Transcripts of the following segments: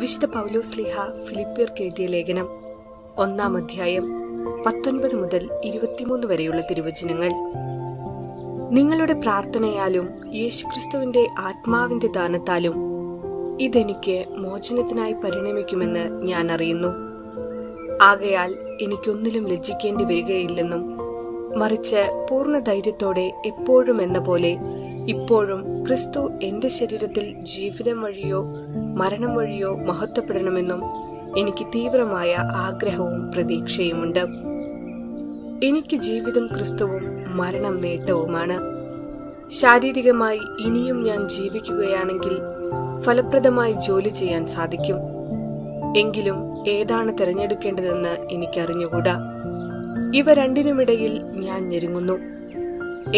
വിശുദ്ധ പൗലോസ്ലീഹ ഫിലിപ്പിയർക്ക് എഴുതിയ ലേഖനം 1-ാം അധ്യായം 19 മുതൽ 23 വരെയുള്ള തിരുവചനങ്ങൾ. നിങ്ങളുടെ പ്രാർത്ഥനയാലും യേശുക്രിസ്തുവിന്റെ ആത്മാവിന്റെ ദാനത്താലും ഇതെനിക്ക് മോചനത്തിനായി പരിണമിക്കുമെന്ന് ഞാൻ അറിയുന്നു. ആകയാൽ എനിക്കൊന്നിലും ലജ്ജിക്കേണ്ടി വരികയില്ലെന്നും, മറിച്ച് പൂർണ്ണ ധൈര്യത്തോടെ എപ്പോഴും എന്ന പോലെ ഇപ്പോഴും ക്രിസ്തു എന്റെ ശരീരത്തിൽ ജീവിതം വഴിയോ മരണം വഴിയോ മഹത്വപ്പെടണമെന്നും എനിക്ക് തീവ്രമായ ആഗ്രഹവും പ്രതീക്ഷയുമുണ്ട്. എനിക്ക് ജീവിതം ക്രിസ്തുവും മരണം നേട്ടവുമാണ്. ശാരീരികമായി ഇനിയും ഞാൻ ജീവിക്കുകയാണെങ്കിൽ ഫലപ്രദമായി ജോലി ചെയ്യാൻ സാധിക്കും. എങ്കിലും ഏതാണ് തിരഞ്ഞെടുക്കേണ്ടതെന്ന് എനിക്കറിഞ്ഞുകൂടാ. ഇവ രണ്ടിനുമിടയിൽ ഞാൻ ഞെരുങ്ങുന്നു.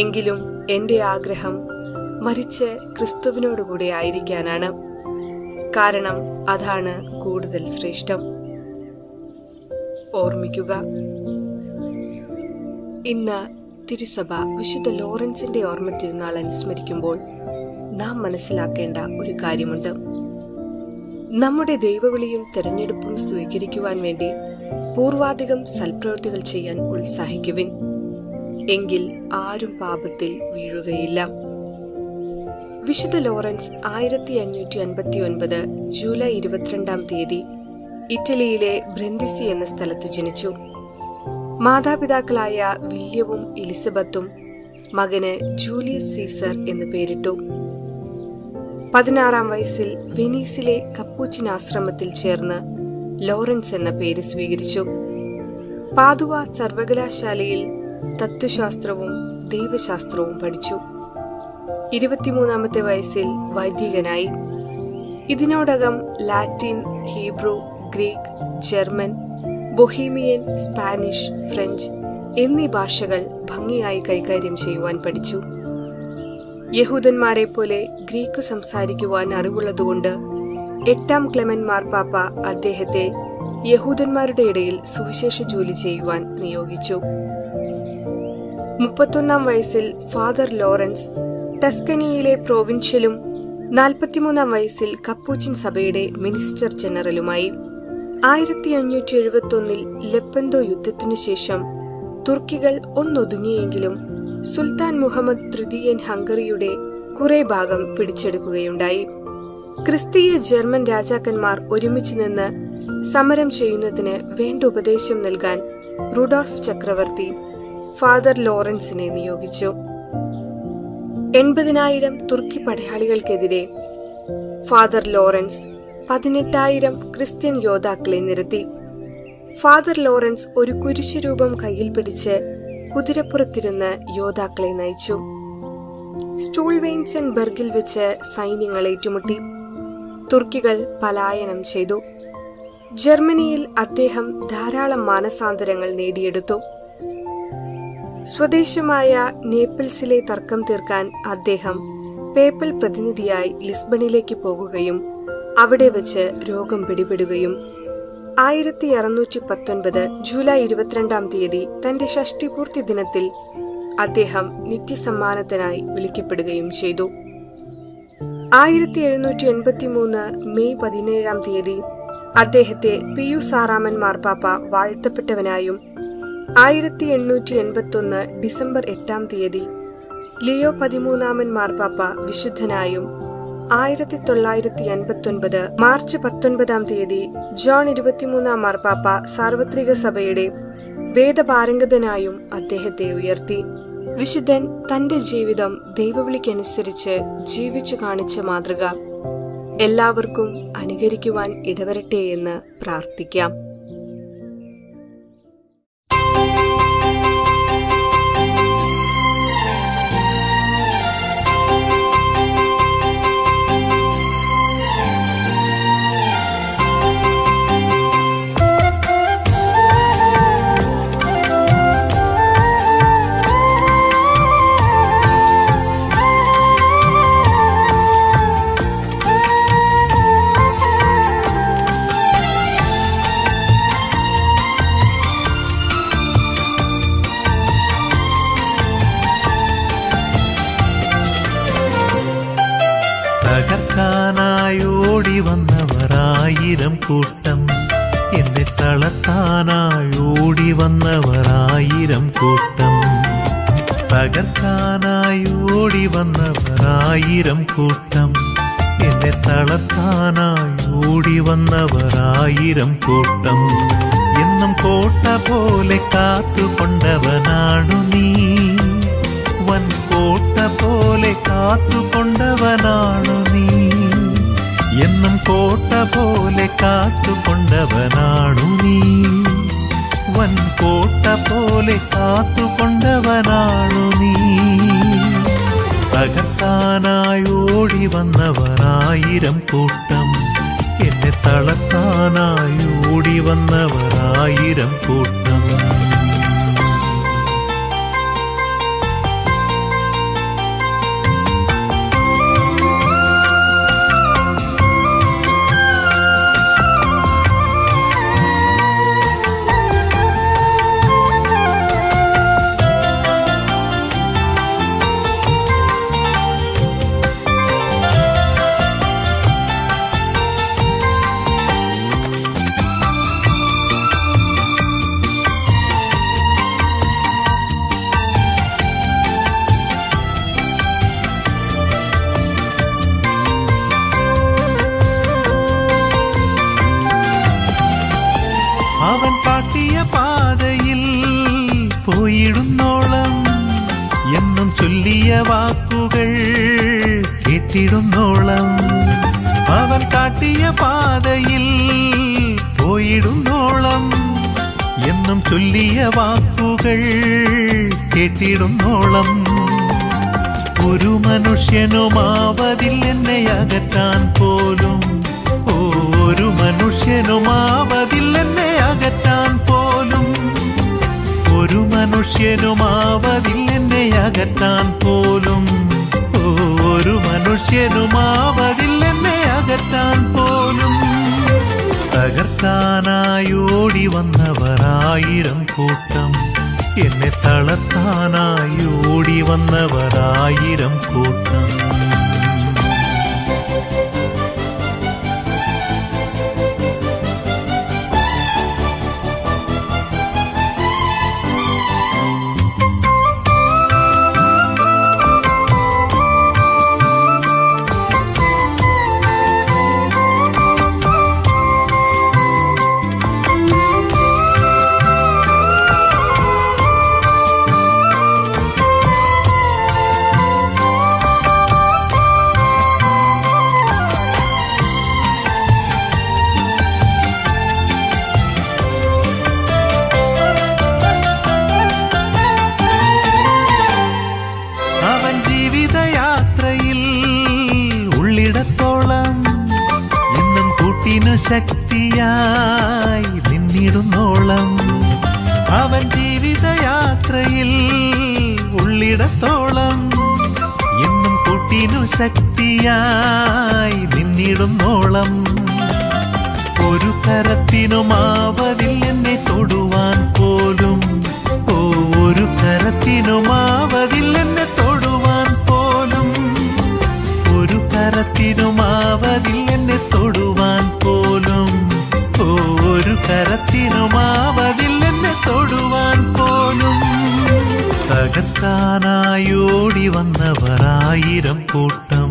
എങ്കിലും എന്റെ ആഗ്രഹം മരിച്ച് ക്രിസ്തുവിനോടുകൂടെ ആയിരിക്കാനാണ്. കാരണം അതാണ് കൂടുതൽ ശ്രേഷ്ഠം. ഓർമ്മിക്കുക, ഇന്ന് തിരുസഭ വിശുദ്ധ ലോറൻസിന്റെ ഓർമ്മ തിരുനാൾ അനുസ്മരിക്കുമ്പോൾ നാം മനസ്സിലാക്കേണ്ട ഒരു കാര്യമുണ്ട്. നമ്മുടെ ദൈവവിളിയും തെരഞ്ഞെടുപ്പും സ്വീകരിക്കുവാൻ വേണ്ടി പൂർവാധികം സൽപ്രവൃത്തികൾ ചെയ്യാൻ ഉത്സാഹിക്കുവിൻ. എങ്കിൽ ആരും പാപത്തിൽ വീഴുകയില്ല. വിശുദ്ധ ലോറൻസ് 1559 ജൂലൈ 22-ാം തീയതി ഇറ്റലിയിലെ ബ്രന്ദിസി എന്ന സ്ഥലത്ത് ജനിച്ചു. മാതാപിതാക്കളായ വില്യവും എലിസബത്തും മകന് ജൂലിയസ് സീസർ എന്ന് പേരിട്ടു. 16-ാം വയസ്സിൽ വെനീസിലെ കപ്പൂച്ചിൻ ആശ്രമത്തിൽ ചേർന്ന് ലോറൻസ് എന്ന പേര് സ്വീകരിച്ചു. പാദുവ സർവകലാശാലയിൽ തത്വശാസ്ത്രവും ദൈവശാസ്ത്രവും പഠിച്ചു. 23-ാമത്തെ വയസ്സിൽ വൈദികനായി. ഇതിനോടകം Latin, Hebrew, Greek, German, Bohemian, Spanish, French എന്നീ ഭാഷകൾ ഭംഗിയായി കൈകാര്യം ചെയ്യുവാൻ പഠിച്ചു. യഹൂദന്മാരെ പോലെ ഗ്രീക്ക് സംസാരിക്കുവാൻ അറിവുള്ളതുകൊണ്ട് 8-ാം ക്ലെമൻ മാർപ്പാപ്പ അദ്ദേഹത്തെ യഹൂദന്മാരുടെ ഇടയിൽ സുവിശേഷ ജോലി ചെയ്യുവാൻ നിയോഗിച്ചു. 31-ാം വയസ്സിൽ ഫാദർ ലോറൻസ് ടസ്കനിയിലെ പ്രൊവിൻഷ്യലും 43-ാം വയസ്സിൽ കപ്പൂച്ചിൻ സഭയുടെ മിനിസ്റ്റർ ജനറലുമായി. 1571 ലെപ്പന്തോ യുദ്ധത്തിനു ശേഷം തുർക്കികൾ ഒന്നൊതുങ്ങിയെങ്കിലും സുൽത്താൻ മുഹമ്മദ് തൃതീയൻ ഹംഗറിയുടെ കുറെ ഭാഗം പിടിച്ചെടുക്കുകയുണ്ടായി. ക്രിസ്തീയ ജർമ്മൻ രാജാക്കന്മാർ ഒരുമിച്ച് നിന്ന് സമരം ചെയ്യുന്നതിന് വേണ്ട ഉപദേശം നൽകാൻ റുഡോൾഫ് ചക്രവർത്തി ഫാദർ ലോറൻസിനെ നിയോഗിച്ചു. 80,000 തുർക്കി പടയാളികൾക്കെതിരെ ഫാദർ ലോറൻസ് 18,000 ക്രിസ്ത്യൻ യോദ്ധാക്കളെ നിരത്തി. ഫാദർ ലോറൻസ് ഒരു കുരിശുരൂപം കയ്യിൽ പിടിച്ച് കുതിരപ്പുറത്തിരുന്ന് യോദ്ധാക്കളെ നയിച്ചു. സ്റ്റൂൾവെയിൻസെൻബർഗിൽ വെച്ച് സൈന്യങ്ങൾ ഏറ്റുമുട്ടി. തുർക്കികൾ പലായനം ചെയ്തു. ജർമ്മനിയിൽ അദ്ദേഹം ധാരാളം മാനസാന്തരങ്ങൾ നേടിയെടുത്തു. സ്വദേശമായ നേപ്പിൾസിലെ തർക്കം തീർക്കാൻ അദ്ദേഹം പേപ്പൽ പ്രതിനിധിയായി ലിസ്ബണിലേക്ക് പോകുകയും അവിടെ വെച്ച് രോഗം പിടിപെടുകയും 1619 ജൂലൈ 22-ാം തീയതി തന്റെ ഷഷ്ടിപൂർത്തി ദിനത്തിൽ അദ്ദേഹം നിത്യസമ്മാനത്തിനായി വിളിക്കപ്പെടുകയും ചെയ്തു. 1783 മെയ് 17-ാം തീയതി അദ്ദേഹത്തെ പിയൂസ് 6-ാമൻ മാർപ്പാപ്പ വാഴ്ത്തപ്പെട്ടവനായും 1881 ഡിസംബർ 8-ാം തീയതി ലിയോ 13-ാമൻ മാർപ്പാപ്പ വിശുദ്ധനായും 1959 മാർച്ച് 19-ാം തീയതി ജോൺ 23-ാം മാർപ്പാപ്പ സാർവത്രിക സഭയുടെ വേദപാരംഗതനായും അദ്ദേഹത്തെ ഉയർത്തി. വിശുദ്ധൻ തന്റെ ജീവിതം ദൈവവിളിക്കനുസരിച്ച് ജീവിച്ചു കാണിച്ച മാതൃക എല്ലാവർക്കും അനുകരിക്കുവാൻ ഇടവരട്ടെ എന്ന് പ്രാർത്ഥിക്കാം. വന്നവരായിരം കൂട്ടം, എന്നെ തളർത്താനായി ഓടി വന്നവരായിരം കൂട്ടം, തകർക്കാനായി ഓടി വന്നവരായിരം കൂട്ടം, എന്നെ തളർത്താനായി ഓടി വന്നവരായിരം കൂട്ടം. എന്നും കോട്ട പോലെ കാത്തുകൊണ്ടവനാണു നീ, വൻ കോട്ട പോലെ കാത്തുകൊണ്ടവനാണു നീ. എന്നും കോട്ട പോലെ കാത്തുകൊണ്ടവനാണു നീ, വൻ കോട്ട പോലെ കാത്തുകൊണ്ടവനാണു നീ. തകർക്കാനായി ഓടി വന്നവരായിരം കൂട്ടം, എന്നെ തളർത്താനായി ഓടി വന്നവരായിരം കൂട്ടം. അവൻ കാട്ടിയ പാതയിൽ പോയിടുന്നോളം, എന്നും ചൊല്ലിയ വാക്കുകൾ കേട്ടിടുന്നോളം. അവൻ കാട്ടിയ പാതയിൽ പോയിടുന്നോളം, എന്നും ചൊല്ലിയ വാക്കുകൾ കേട്ടിടുന്നോളം. ഒരു മനുഷ്യനുമാവതിൽ എന്നെ അകറ്റാൻ പോലും, ഒരു മനുഷ്യനുമാവതിൽ എന്നെ അകറ്റാൻ പോലും, ഒരു മനുഷ്യനുമാവതിൽ എന്നെ അകറ്റാൻ പോലും, ഒരു മനുഷ്യനുമാവതിൽ എന്നെ അകറ്റാൻ പോലും. തകർക്കാനായി ഓടി വന്നവരായിരം കൂട്ടം, എന്നെ തളർത്താനായി ഓടി വന്നവരായിരം കൂട്ടം. ജീവിതയാത്രയിൽ ഉള്ളിടത്തോളം എന്നും കൂട്ടിനു ശക്തിയായി നിന്നിടുന്നോളം. അവൻ ജീവിതയാത്രയിൽ ഉള്ളിടത്തോളം എന്നും കൂട്ടിനു ശക്തിയായി നിന്നിടുന്നോളം. ഒരു കരത്തിനുമാവതിൽ എന്നെ തൊടുവാൻ പോലും, ഒരു കരത്തിനുമാവതിൽ എന്നെ തൊടുവാൻ പോലും, ഒരു കരത്തിനുമാവതിൽ എന്നെ തൊടുവാൻ പോലും, ഒരു കരത്തിനുമാവതിൽ എന്നെ തൊടുവാൻ പോലും. തകർക്കാനായി ഓടി വന്നവരായിരം കൂട്ടം,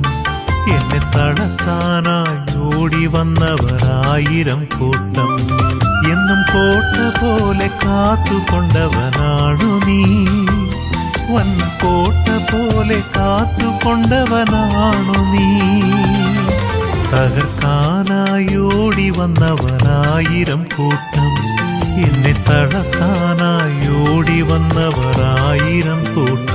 എന്നെ തളർത്താനായി ഓടി വന്നവരായിരം കൂട്ടം. എന്നും കോട്ട പോലെ കാത്തുകൊണ്ടവനാണു നീ, വൻ കോട്ട പോലെ കാത്തുകൊണ്ടവനാണു നീ. തകർക്കാനായി ഓടി വന്നവരായിരം കൂട്ടം, എന്നെ തളർത്താനായി ഓടി വന്നവരായിരം കൂട്ടം.